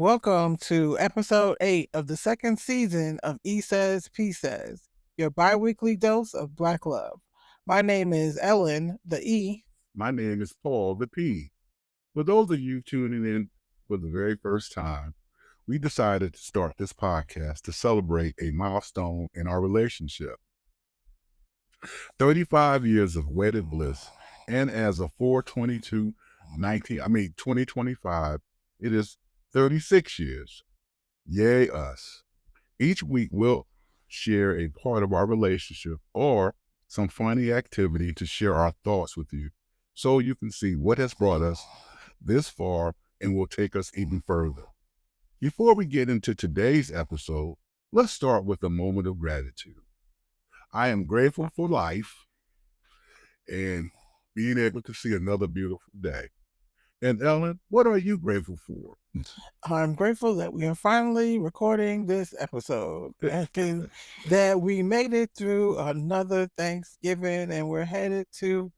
Welcome to episode 8 of the second season of E Says, P Says, your bi-weekly dose of Black love. My name is Ellyn, the E. My name is Paul, the P. For those of you tuning in for the very first time, we decided to start this podcast to celebrate a milestone in our relationship. 35 years of wedded bliss, and as of 2025, it is 36 years. Yay us. Each week we'll share a part of our relationship or some funny activity to share our thoughts with you so you can see what has brought us this far and will take us even further. Before we get into today's episode, let's start with a moment of gratitude. I am grateful for life and being able to see another beautiful day. And Ellyn, what are you grateful for? I'm grateful that we are finally recording this episode and that we made it through another Thanksgiving and we're headed to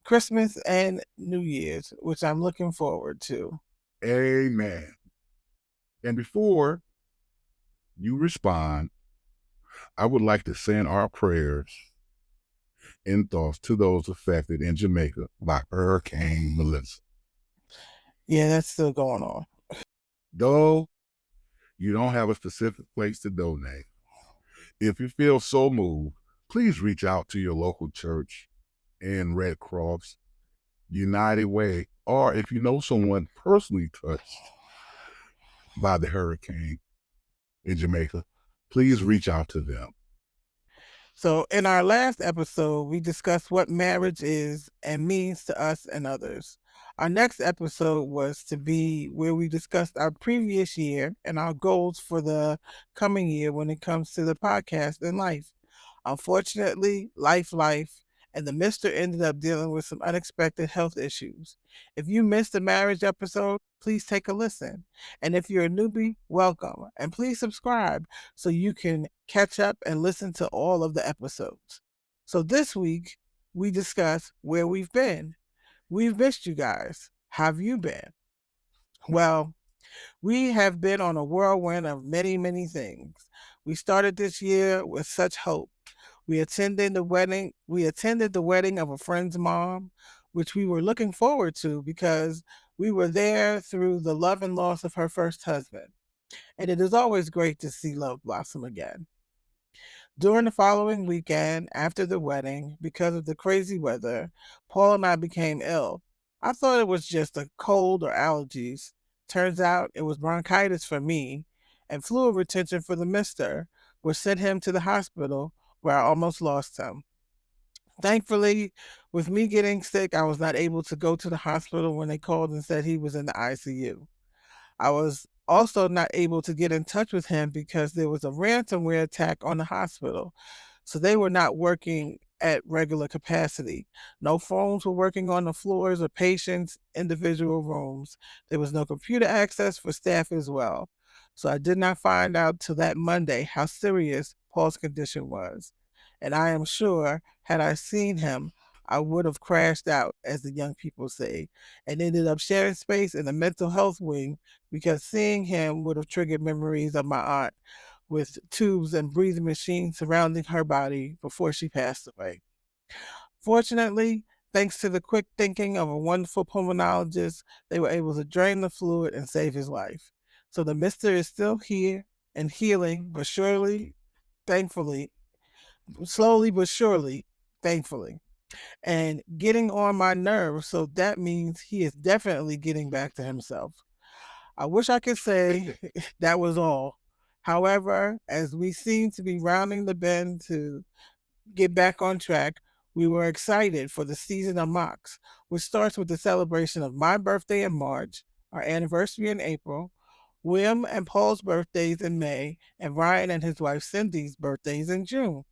Christmas and New Year's, which I'm looking forward to. Amen. And before you respond, I would like to send our prayers and thoughts to those affected in Jamaica by Hurricane Melissa. Yeah, that's still going on. Though you don't have a specific place to donate, if you feel so moved, please reach out to your local church and Red Cross, United Way, or if you know someone personally touched by the hurricane in Jamaica, please reach out to them. So in our last episode, we discussed what marriage is and means to us and others. Our next episode was to be where we discussed our previous year and our goals for the coming year when it comes to the podcast and life. Unfortunately, life, and the mister ended up dealing with some unexpected health issues. If you missed the marriage episode, please take a listen. And if you're a newbie, welcome. And please subscribe so you can catch up and listen to all of the episodes. So this week, we discuss where we've been. We've missed you guys. How have you been? Well, we have been on a whirlwind of many, many things. We started this year with such hope. We attended the wedding of a friend's mom, which we were looking forward to because we were there through the love and loss of her first husband. And it is always great to see love blossom again. During the following weekend after the wedding, because of the crazy weather, Paul and I became ill. I thought it was just a cold or allergies. Turns out it was bronchitis for me and fluid retention for the mister, which sent him to the hospital where I almost lost him. Thankfully, with me getting sick, I was not able to go to the hospital when they called and said he was in the ICU. I was also not able to get in touch with him because there was a ransomware attack on the hospital. So they were not working at regular capacity. No phones were working on the floors of patients' individual rooms. There was no computer access for staff as well. So I did not find out till that Monday how serious Paul's condition was. And I am sure, had I seen him, I would have crashed out, as the young people say, and ended up sharing space in the mental health wing because seeing him would have triggered memories of my aunt with tubes and breathing machines surrounding her body before she passed away. Fortunately, thanks to the quick thinking of a wonderful pulmonologist, they were able to drain the fluid and save his life. So the mister is still here and healing, but surely, thankfully, slowly but surely, thankfully, and getting on my nerves. So that means he is definitely getting back to himself. I wish I could say that was all. However, as we seem to be rounding the bend to get back on track, we were excited for the season of mocks, which starts with the celebration of my birthday in March, our anniversary in April, William and Paul's birthdays in May, and Ryan and his wife Cindy's birthdays in June.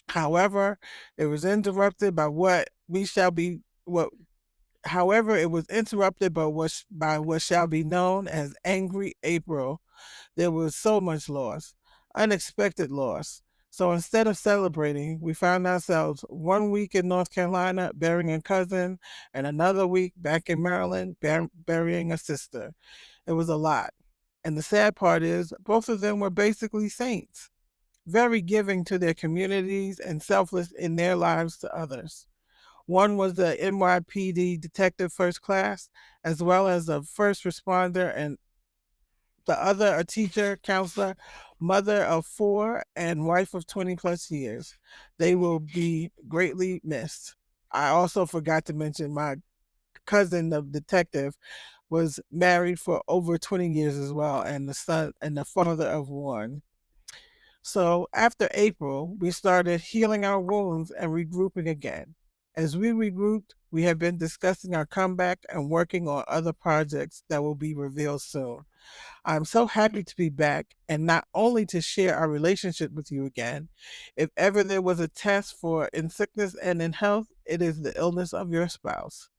However, it was interrupted by what we shall be what however it was interrupted by what shall be known as Angry April. There was so much loss, unexpected loss. So instead of celebrating, we found ourselves 1 week in North Carolina burying a cousin, and another week back in Maryland burying a sister. It was a lot. And the sad part is, both of them were basically saints, very giving to their communities and selfless in their lives to others. One was the NYPD detective first class, as well as a first responder, and the other a teacher, counselor, mother of 4, and wife of 20 plus years. They will be greatly missed. I also forgot to mention my cousin, the detective, was married for over 20 years as well, and the son and the father of 1. So after April, we started healing our wounds and regrouping again. As we regrouped, we have been discussing our comeback and working on other projects that will be revealed soon. I'm so happy to be back and not only to share our relationship with you again. If ever there was a test for in sickness and in health, it is the illness of your spouse.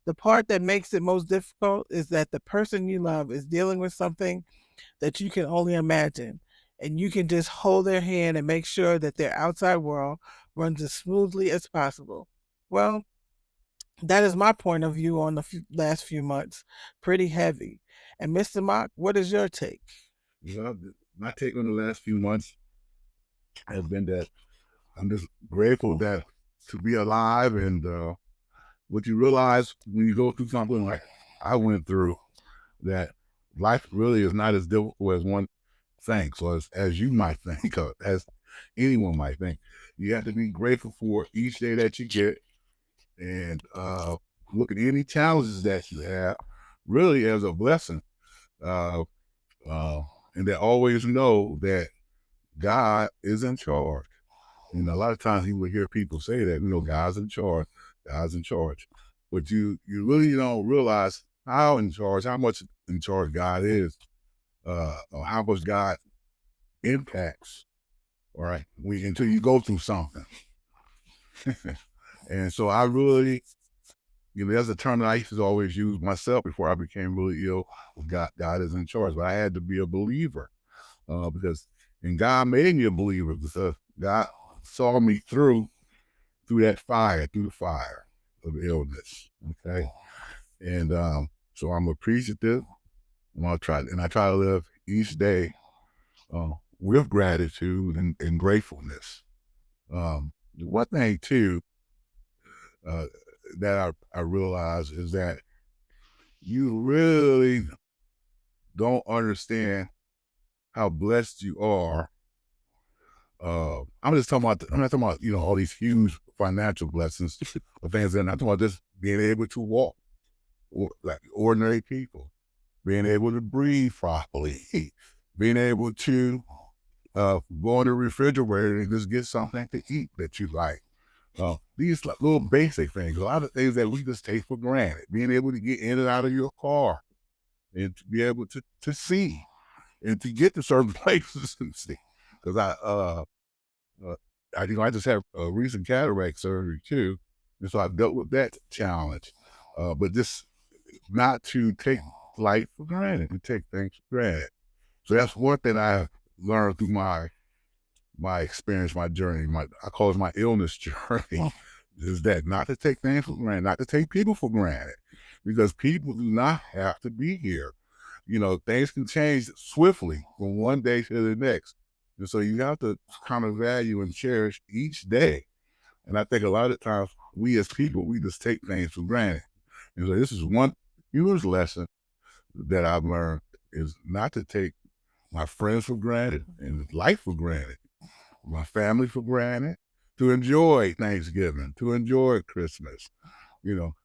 The part that makes it most difficult is that the person you love is dealing with something that you can only imagine. And you can just hold their hand and make sure that their outside world runs as smoothly as possible. Well, that is my point of view on the last few months. Pretty heavy. And Mr. Mock, what is your take? Well, my take on the last few months has been that I'm just grateful that to be alive, and what you realize when you go through something like I went through, that life really is not as difficult as one thinks, or as you might think, or as anyone might think. You have to be grateful for each day that you get, and look at any challenges that you have really as a blessing, uh, and that always know that God is in charge. And a lot of times you will hear people say that, God's in charge, God's in charge. But you really don't realize how in charge, how much in charge God is, or how much God impacts, all right, until you go through something. And so I really, there's a term that I used to always use myself before I became really ill. God is in charge, but I had to be a believer, and God made me a believer because God saw me through the fire of illness. Okay, and so I'm appreciative. I try to live each day with gratitude and gratefulness. One thing too uh, that I realize is that you really don't understand how blessed you are. I'm just talking about. I'm not talking about all these huge financial blessings or things. And I'm talking about just being able to walk, like ordinary people, being able to breathe properly, being able to go in the refrigerator and just get something to eat that you like. These little basic things, a lot of things that we just take for granted. Being able to get in and out of your car, and to be able to see and to get to certain places and see. Because I just had a recent cataract surgery too, and so I dealt with that challenge. But just not to take life for granted, to take things for granted. So that's one thing I learned through my experience, my journey. I call it my illness journey. Is that not to take things for granted, not to take people for granted, because people do not have to be here. Things can change swiftly from one day to the next. And so you have to kind of value and cherish each day. And I think a lot of times we as people, we just take things for granted. And so this is one huge lesson that I've learned, is not to take my friends for granted and life for granted, my family for granted, to enjoy Thanksgiving, to enjoy Christmas,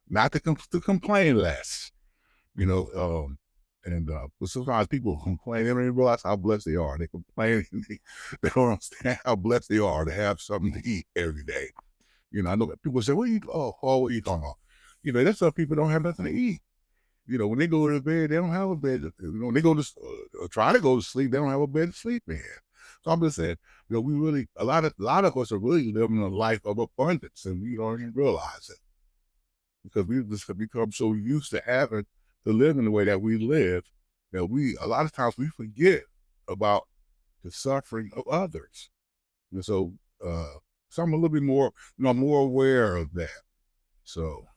not to complain less, but sometimes people complain. They don't even realize how blessed they are. They complain. They don't understand how blessed they are to have something to eat every day. I know that people say, "What you? What are you talking about?" That's some people don't have nothing to eat. When they go to bed, they don't have a bed. When they go to try to go to sleep, they don't have a bed to sleep in. So I'm just saying, we really a lot of us are really living a life of abundance, and we don't even realize it, because we just become so used to having to live in the way that we live, that a lot of times we forget about the suffering of others. And so I'm a little bit more, more aware of that. So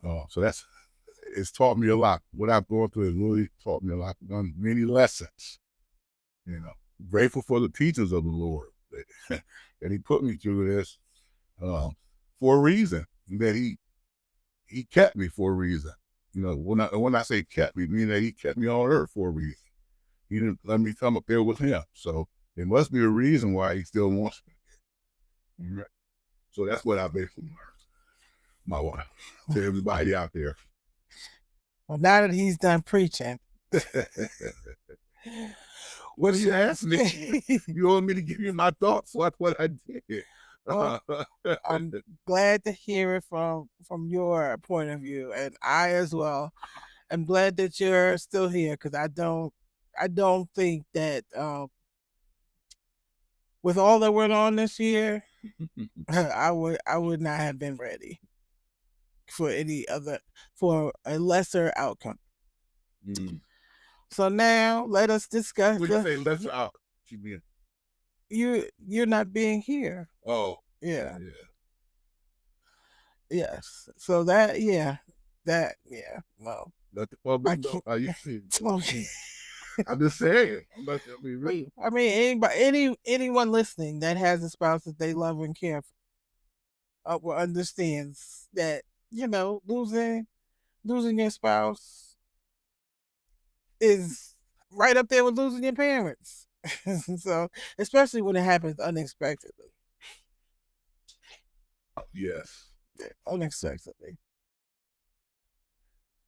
it's taught me a lot. What I've gone through has really taught me a lot, done many lessons. You know, grateful for the teachings of the Lord that He put me through this for a reason. That He kept me for a reason. You know, when I say kept me, meaning that He kept me on earth for a reason. He didn't let me come up there with Him. So there must be a reason why He still wants me. Right. So that's what I basically learned. My wife, to everybody out there. Well, now that he's done preaching, what did you ask me? You want me to give you my thoughts? What I did? Well, I'm glad to hear it from your point of view, and I as well. I'm glad that you're still here because I don't think that with all that went on this year, I would not have been ready for for a lesser outcome. Mm. So now let us discuss. What you say lesser outcome? You mean you're not being here. Oh, Yeah. yeah. Yes. So that yeah. Well, Let the public I know can't. how you feel. Okay. I'm just saying. I mean, anyone listening that has a spouse that they love and care for will understands that losing your spouse is right up there with losing your parents. So, especially when it happens unexpectedly. Yes. Unexpectedly.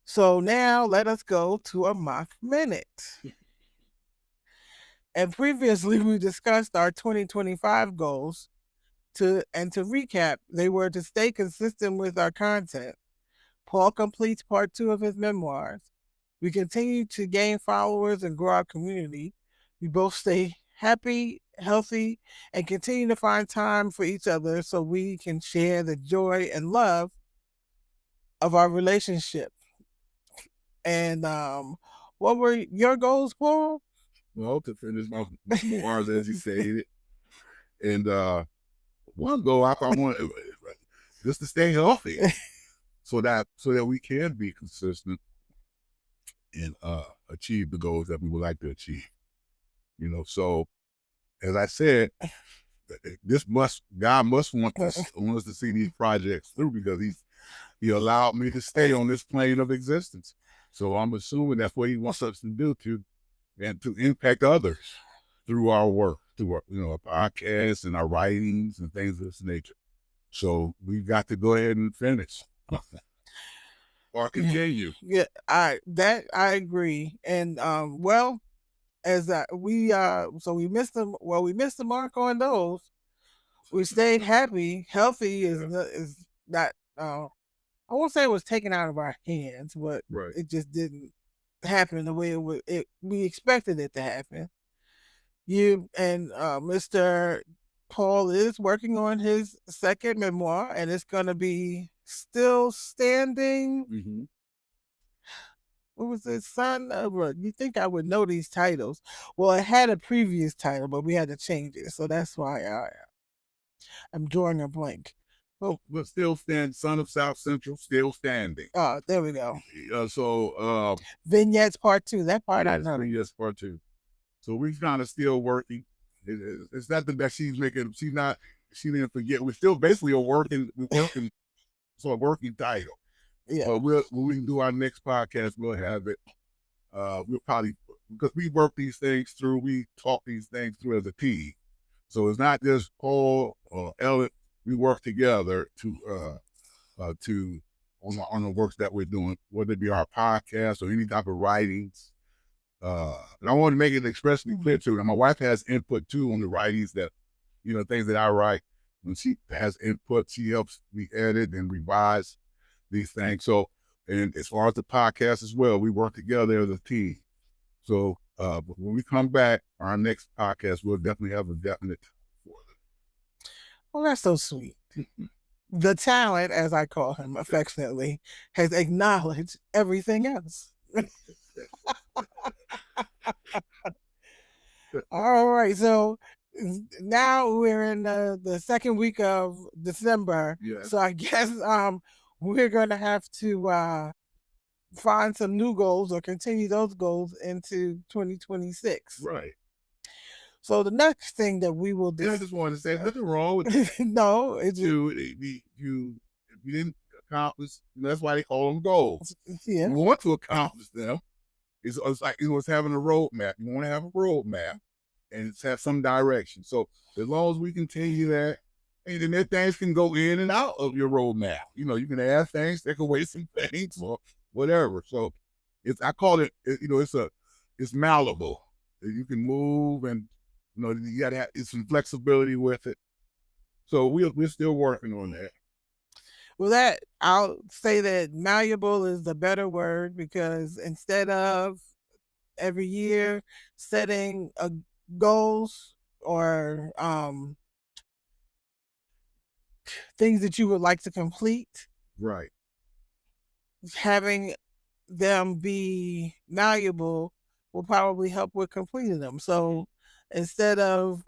So now let us go to a mock minute. And previously we discussed our 2025 goals to recap, they were to stay consistent with our content. Paul completes part 2 of his memoirs. We continue to gain followers and grow our community. We both stay happy, healthy, and continue to find time for each other so we can share the joy and love of our relationship. And what were your goals, Paul? Well, to finish my memoirs, as you stated, and one goal I want just to stay healthy, so that we can be consistent and achieve the goals that we would like to achieve. You know, so as I said, God must want us to see these projects through because He allowed me to stay on this plane of existence. So I'm assuming that's what He wants us to do to impact others through our work, through our podcasts and our writings and things of this nature. So we've got to go ahead and finish or continue. Yeah, I agree. And well, as we missed them. Well, we missed the mark on those. We stayed happy, healthy is not. I won't say it was taken out of our hands, but Right. it just didn't happen the way we expected it to happen. You and Mr. Paul is working on his second memoir, and it's going to be Still Standing. Mm-hmm. What was it? Son of a. You think I would know these titles? Well, it had a previous title, but we had to change it, so that's why I'm drawing a blank. Oh, but still stand. Son of South Central, still standing. There we go. So Vignettes Part 2. That part I know. Vignettes Part 2. So we're kind of still working. It's not that she's making. She didn't forget. We're still basically a working title. Yeah. But when we do our next podcast, we'll have it. We'll probably, because we work these things through, we talk these things through as a team. So it's not just Paul or Ellyn. We work together on the works that we're doing, whether it be our podcast or any type of writings. And I want to make it expressly clear too. And my wife has input too on the writings that, things that I write. When she has input, she helps me edit and revise these things. So, and as far as the podcast as well, we work together as a team. So when we come back, our next podcast, we'll definitely have a definite for it. Well, that's so sweet. The talent, as I call him affectionately, has acknowledged everything else. All right, so now we're in the second week of December. Yes. So I guess we're gonna have to find some new goals or continue those goals into 2026. Right. So the next thing that we will And I just wanted to say, nothing wrong with no, it's just, you. If you didn't accomplish, that's why they call them goals. yeah. You want to accomplish them. It's like it's having a roadmap. You want to have a roadmap, and it's have some direction. So as long as we continue that, and then things can go in and out of your roadmap. You can add things, take away some things, or whatever. So I call it, it's malleable. You can move, and you got to have some flexibility with it. So we're still working on that. Well, I'll say that malleable is the better word, because instead of every year setting goals or things that you would like to complete, Right. having them be malleable will probably help with completing them. So instead of,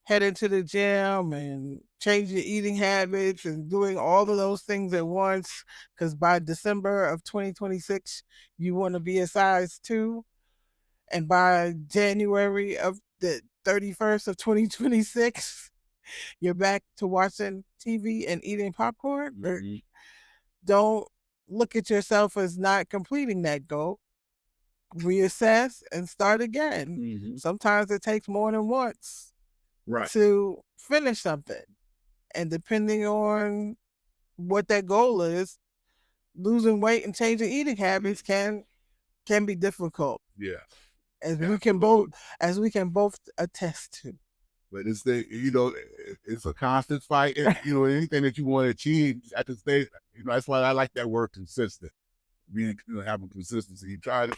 heading to the gym and changing your eating habits and doing all of those things at once, because by December of 2026, you want to be a size 2. And by January of the 31st of 2026, you're back to watching TV and eating popcorn. Mm-hmm. Don't look at yourself as not completing that goal. Reassess and start again. Mm-hmm. Sometimes it takes more than once to finish something. And depending on what that goal is, losing weight and changing eating habits can be difficult. Yeah. As we can both attest to. But it's a constant fight. Anything that you want to achieve at the stage, that's why I like that word consistent. Having consistency. You try to,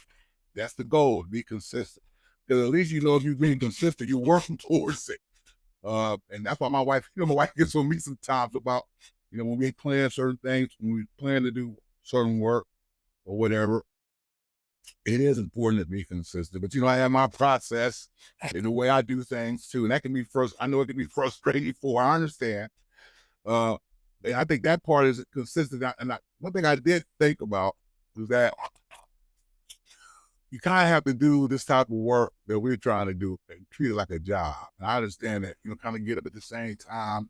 that's the goal, be consistent. Because at least if you're being consistent, you're working towards it. And that's why my wife gets on me sometimes about, when we plan certain things, when we plan to do certain work or whatever, it is important to be consistent. But I have my process in the way I do things too. And that can be I know it can be frustrating I understand. And I think that part is consistent. One thing I did think about was that you kind of have to do this type of work that we're trying to do and treat it like a job. And I understand that, kind of get up at the same time,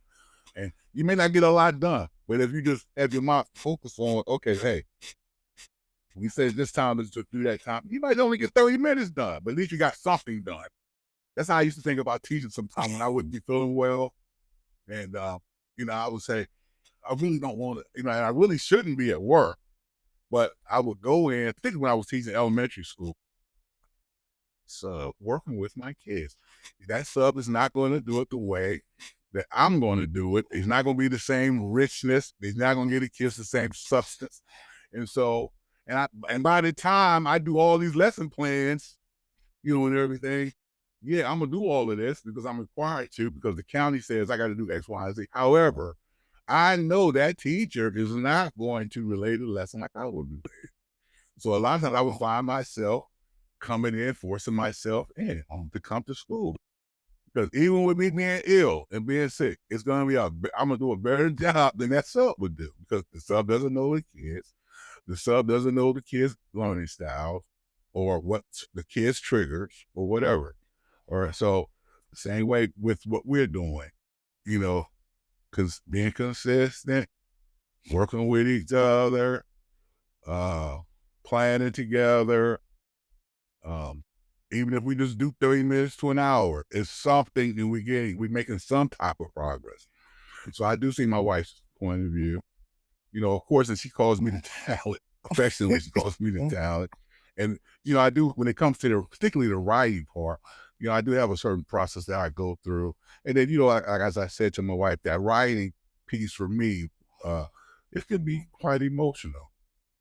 and you may not get a lot done, but if you just have your mind focused on, okay, hey, we said this time is to do that time, you might only get 30 minutes done, but at least you got something done. That's how I used to think about teaching sometimes when I wouldn't be feeling well. And, I would say, I really don't want to, and I really shouldn't be at work. But I would go in, particularly when I was teaching elementary school, working with my kids. That sub is not going to do it the way that I'm going to do it. It's not going to be the same richness. It's not going to get the kids the same substance. And so, and by the time I do all these lesson plans, and everything, yeah, I'm going to do all of this because I'm required to, because the county says I got to do X, Y, and Z. However, I know that teacher is not going to relate the lesson like I would relate. So a lot of times I would find myself coming in, forcing myself in to come to school. Because even with me being ill and being sick, it's going to be I'm going to do a better job than that sub would do, because the sub doesn't know the kids. The sub doesn't know the kids' learning styles or what the kids' triggers or whatever. Or so the same way with what we're doing, because being consistent, working with each other, planning together, even if we just do 30 minutes to an hour, it's something that we're making some type of progress. So I do see my wife's point of view. Of course, and she calls me the talent. Affectionately, she calls me the talent. And, I do, when it comes to particularly the writing part, I do have a certain process that I go through. And then, as I said to my wife, that writing piece for me, it can be quite emotional,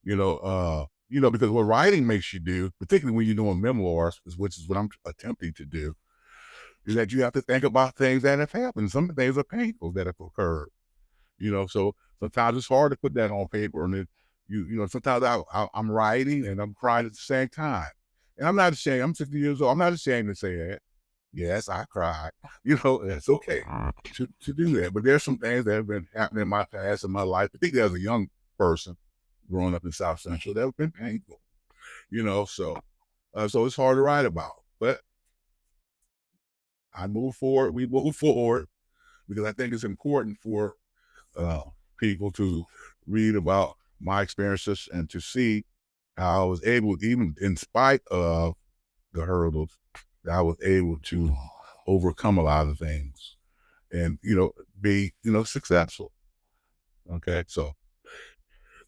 because what writing makes you do, particularly when you're doing memoirs, which is what I'm attempting to do, is that you have to think about things that have happened. Some things are painful that have occurred, so sometimes it's hard to put that on paper. And then, sometimes I'm writing and I'm crying at the same time. And I'm not ashamed. I'm 60 years old. I'm not ashamed to say that. Yes, I cried. It's okay to do that. But there's some things that have been happening in my past, in my life, particularly as a young person growing up in South Central, that have been painful, so it's hard to write about. But I move forward, we move forward, because I think it's important for people to read about my experiences and to see how I was able, even in spite of the hurdles, that I was able to overcome a lot of things and, be, successful. Okay. So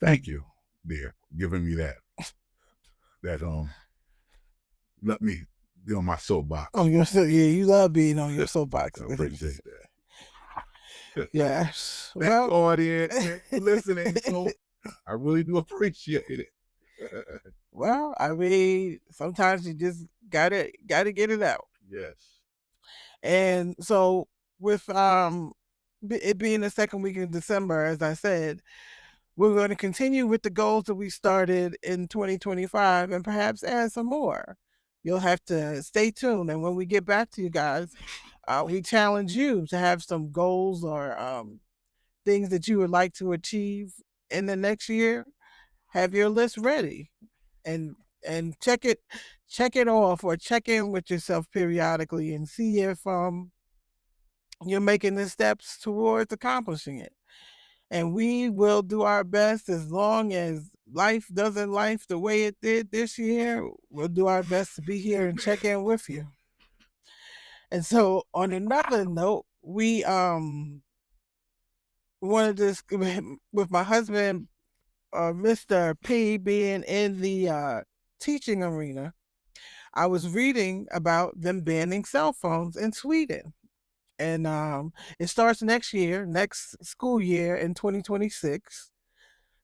thank you, dear, giving me that, let me be on my soapbox. Oh, you love being on your soapbox. I appreciate that. Yes. Well, Well, audience, listening. So I really do appreciate it. well, I mean, sometimes you just gotta get it out. Yes. And so with it being the second week of December, as I said, we're going to continue with the goals that we started in 2025 and perhaps add some more. You'll have to stay tuned. And when we get back to you guys, we challenge you to have some goals or things that you would like to achieve in the next year. Have your list ready and check it off or check in with yourself periodically and see if you're making the steps towards accomplishing it. And we will do our best as long as life doesn't life the way it did this year. We'll do our best to be here and check in with you. And so on another note, we wanted to with my husband, Mr. P being in the teaching arena, I was reading about them banning cell phones in Sweden. And it starts next school year in 2026,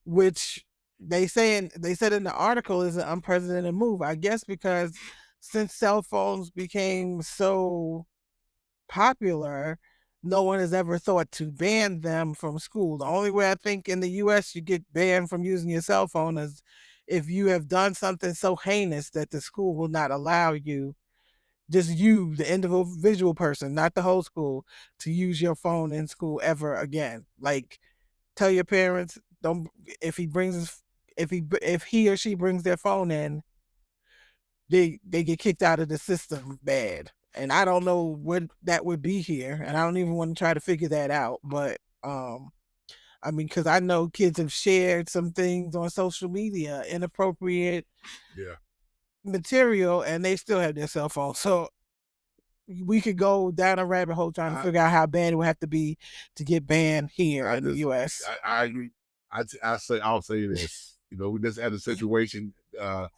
which they said in the article is an unprecedented move. I guess because since cell phones became so popular, no one has ever thought to ban them from school. The only way I think in the US you get banned from using your cell phone is if you have done something so heinous that the school will not allow you, just you, the individual person, not the whole school, to use your phone in school ever again. Like, tell your parents, don't, if he brings his, if he or she brings their phone in, they get kicked out of the system bad. And I don't know what that would be here, and I don't even want to try to figure that out. But I mean, because I know kids have shared some things on social media, inappropriate material, and they still have their cell phone. So we could go down a rabbit hole trying to figure out how bad it would have to be to get banned here in the U.S. I agree. I'll say this. We just had a situation at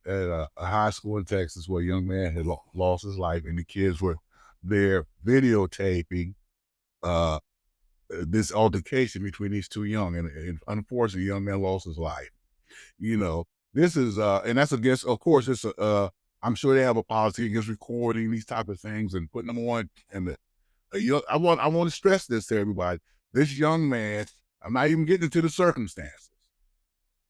a high school in Texas where a young man had lost his life, and the kids were there videotaping this altercation between these two young, and unfortunately, the young man lost his life. This is and that's against, of course, it's I'm sure they have a policy against recording these type of things and putting them on. And I want to stress this to everybody. This young man, I'm not even getting into the circumstances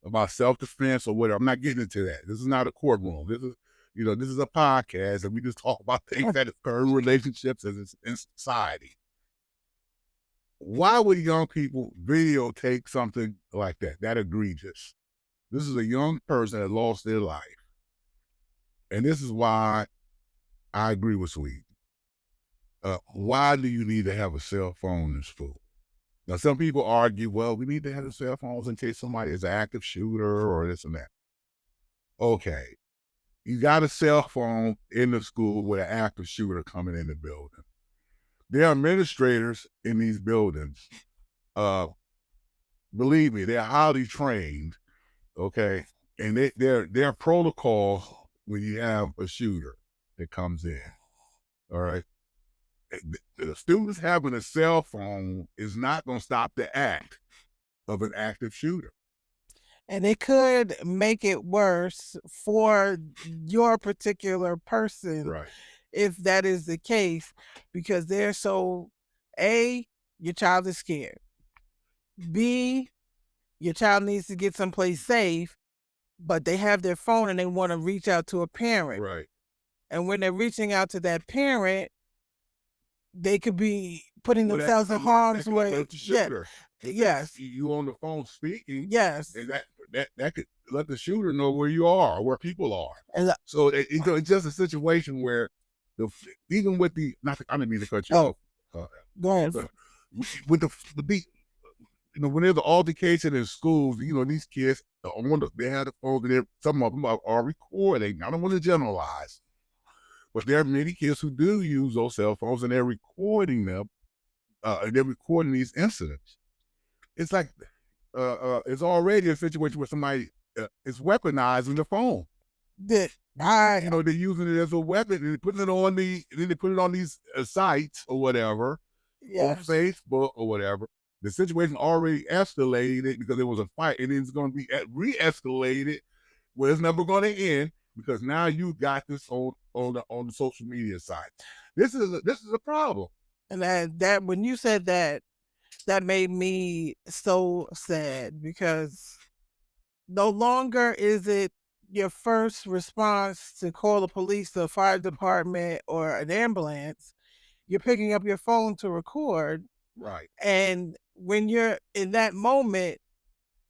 about self-defense or whatever. I'm not getting into that. This is not a courtroom. This is, this is a podcast, and we just talk about things that occur in relationships and in society. Why would young people videotape something like that? That egregious. This is a young person that lost their life. And this is why I agree with Sweden. Why do you need to have a cell phone in school? Now, some people argue, well, we need to have the cell phones in case somebody is an active shooter or this and that. Okay. You got a cell phone in the school with an active shooter coming in the building. There are administrators in these buildings. Believe me, they're highly trained. Okay. And there are protocols when you have a shooter that comes in. All right. The students having a cell phone is not going to stop the act of an active shooter. And it could make it worse for your particular person, right, if that is the case, because they're so, A, your child is scared. B, your child needs to get someplace safe, but they have their phone and they want to reach out to a parent. Right. And when they're reaching out to that parent, they could be putting themselves in harm's way. Yes. You on the phone speaking. Yes. And that could let the shooter know where you are, where people are. And so it's just a situation where even with the not. I didn't mean to cut you Oh, off. go ahead. With the when there's an altercation in schools, these kids, they have the phones, and some of them are recording. I don't want to generalize, but there are many kids who do use those cell phones, and they're recording them, and they're recording these incidents. It's like it's already a situation where somebody is weaponizing the phone. They're using it as a weapon and putting it on then they put it on these sites or whatever, or Facebook or whatever. The situation already escalated because there was a fight, and it's going to be re-escalated where it's never going to end because now you got this on the social media side. This is a problem. And that when you said that made me so sad because no longer is it your first response to call the police, the fire department, or an ambulance. You're picking up your phone to record. Right. And when you're in that moment,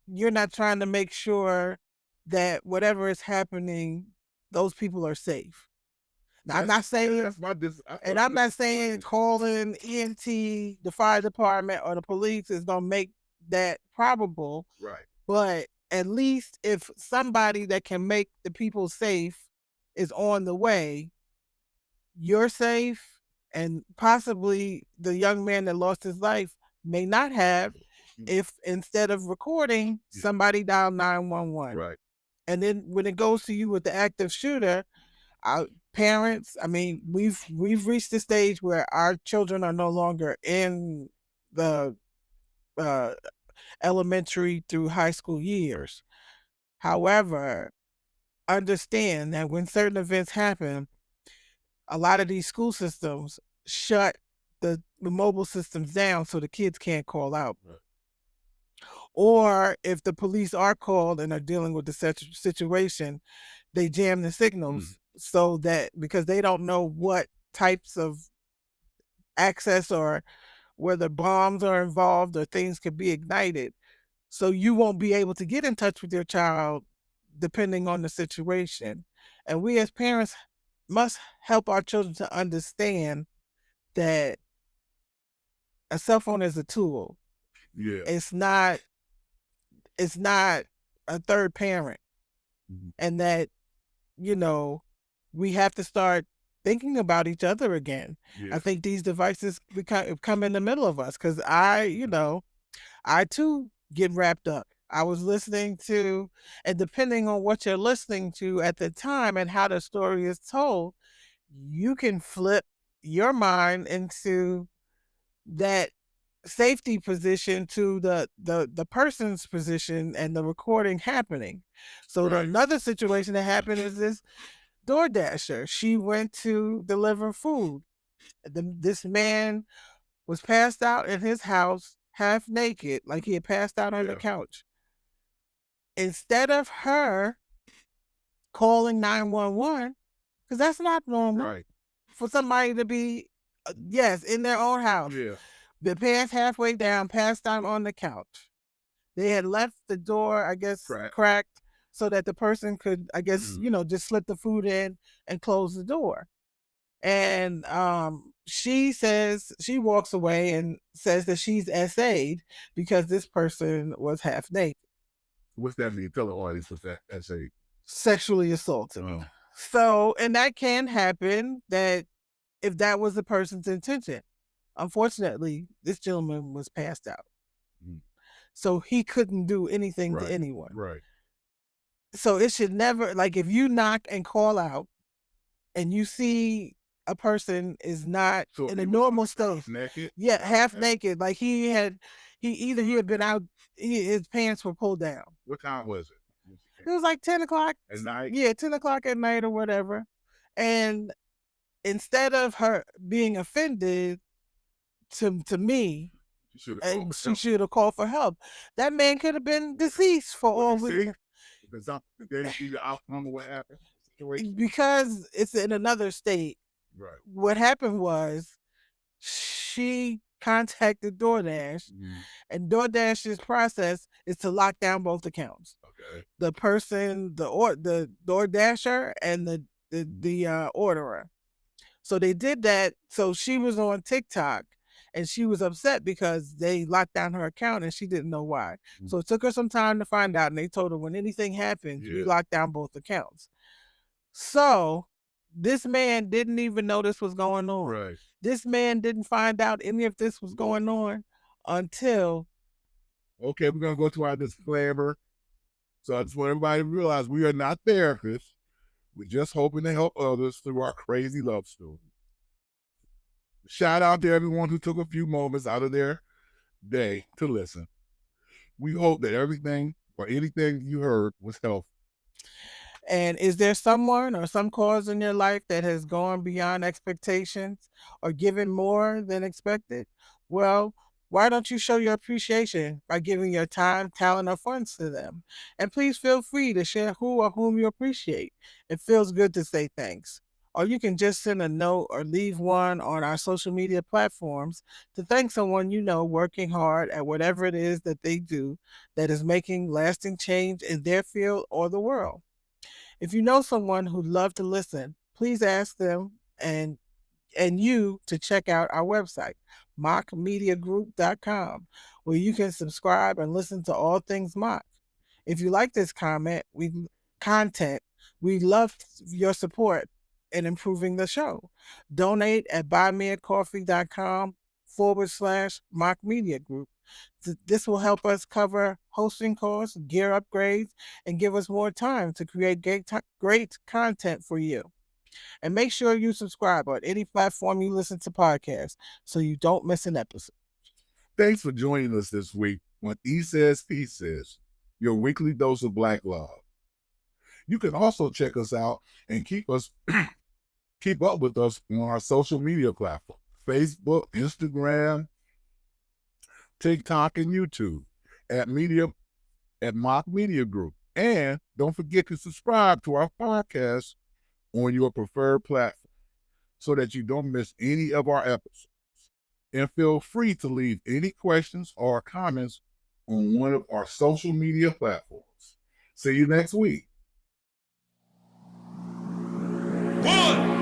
you're not trying to make sure that whatever is happening, those people are safe. Now, I'm not saying, and I'm not saying calling EMT, the fire department, or the police is going to make that probable. Right. But at least if somebody that can make the people safe is on the way, you're safe, and possibly the young man that lost his life may not have if instead of recording, somebody dialed 911. Right. And then when it goes to you with the active shooter, our parents, I mean, we've reached the stage where our children are no longer in the elementary through high school years. However, understand that when certain events happen, a lot of these school systems shut the mobile systems down so the kids can't call out. Right. Or if the police are called and are dealing with the situation, they jam the signals so that because they don't know what types of access or whether bombs are involved or things could be ignited. So you won't be able to get in touch with your child depending on the situation. And we as parents must help our children to understand that a cell phone is a tool. Yeah. It's not a third parent. And that, we have to start thinking about each other again. Yeah. I think these devices come in the middle of us because I too get wrapped up. I was listening to, and depending on what you're listening to at the time and how the story is told, you can flip your mind into that safety position to the person's position and the recording happening. So another situation that happened is this DoorDasher. She went to deliver food. This man was passed out in his house, half naked, like he had passed out on the couch. Instead of her calling 911, because that's not normal for somebody to be, in their own house. Yeah. The pants halfway down, passed out on the couch. They had left the door, I guess, cracked so that the person could, I guess, just slip the food in and close the door. And she walks away and says that she's SA'd because this person was half naked. What's that mean? Tell the audience what's that SA. Sexually assaulted. Oh. So, and that can happen that if that was the person's intention. Unfortunately, this gentleman was passed out. So he couldn't do anything to anyone. Right. So it should never, like if you knock and call out and you see a person is not in a normal state. Naked? Yeah, half naked. Like he had been out, his pants were pulled down. What time was it? It was like 10 o'clock. At night? Yeah, 10 o'clock at night or whatever. And instead of her being offended to me, she should have called for help. That man could have been deceased for all we. They see the outcome of what happened. Because it's in another state. Right. What happened was she contacted DoorDash, and DoorDash's process is to lock down both accounts. Okay. The person, the DoorDasher, and the orderer. So they did that. So she was on TikTok and she was upset because they locked down her account and she didn't know why. So it took her some time to find out, and they told her when anything happens, we lock down both accounts. So this man didn't even know this was going on. Right. This man didn't find out any of this was going on until. Okay, we're going to go to our disclaimer. So I just want everybody to realize we are not therapists. We're just hoping to help others through our crazy love story. Shout out to everyone who took a few moments out of their day to listen. We hope that everything or anything you heard was helpful. And is there someone or some cause in your life that has gone beyond expectations or given more than expected? Well, why don't you show your appreciation by giving your time, talent, or funds to them? And please feel free to share who or whom you appreciate. It feels good to say thanks. Or you can just send a note or leave one on our social media platforms to thank someone you know working hard at whatever it is that they do that is making lasting change in their field or the world. If you know someone who'd love to listen, please ask them and you to check out our website, mockmediagroup.com, where you can subscribe and listen to all things Mock. If you like this content, we love your support in improving the show. Donate at buymeacoffee.com/Mock Media Group. This will help us cover hosting costs, gear upgrades, and give us more time to create great content for you. And make sure you subscribe on any platform you listen to podcasts so you don't miss an episode. Thanks for joining us this week on E Says, P Says, your weekly dose of Black love. You can also check us out and keep up with us on our social media platforms, Facebook, Instagram, TikTok, and YouTube at Mock Media Group. And don't forget to subscribe to our podcast on your preferred platform so that you don't miss any of our episodes. And feel free to leave any questions or comments on one of our social media platforms. See you next week. 1,